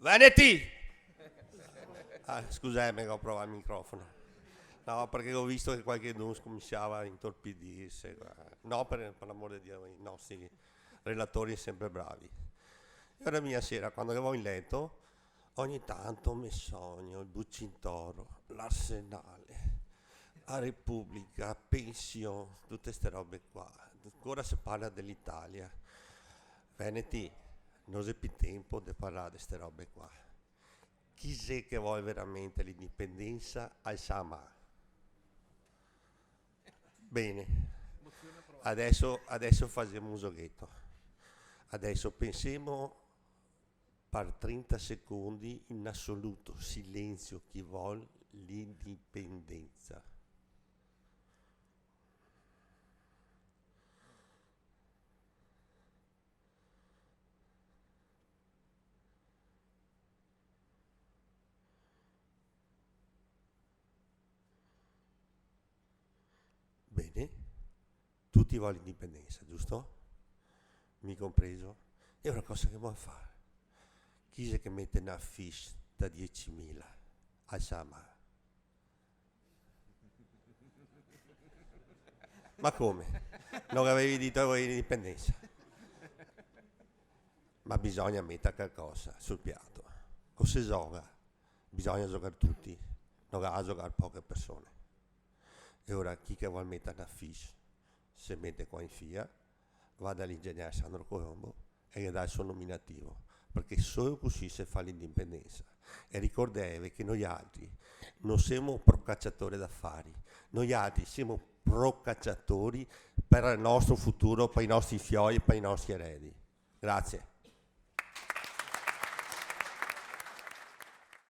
Veneti! Scusami che ho provato il microfono. No, perché ho visto che qualche non cominciava a intorpidirsi. No, per l'amore di Dio, i nostri relatori sono sempre bravi. E ora mia sera, quando vado in letto, ogni tanto mi sogno il Bucintoro, l'Arsenale, la Repubblica, pensione, tutte queste robe qua. Ancora si parla dell'Italia. Veneti, non c'è più tempo di parlare di queste robe qua. Chi è che vuole veramente l'indipendenza al Sama? Bene, adesso facciamo un giochetto. Adesso pensiamo per 30 secondi in assoluto silenzio chi vuole l'indipendenza. Bene, tutti vogliono l'indipendenza, giusto? Mi compreso? E ora cosa che vuole fare? Chi è che mette una fish da 10.000 a Sama? Ma come? Non avevi detto che volevi l'indipendenza? Ma bisogna mettere qualcosa sul piatto. Cosa si gioca? Bisogna giocare tutti, non va giocare poche persone. E ora chi che vuole mettere una fish si mette qua in FIA, va dall'ingegnere Sandro Colombo e gli dà il suo nominativo, perché solo così si fa l'indipendenza. E ricordatevi che noi altri non siamo procacciatori d'affari, noi altri siamo procacciatori per il nostro futuro, per i nostri fioi, per i nostri eredi. Grazie.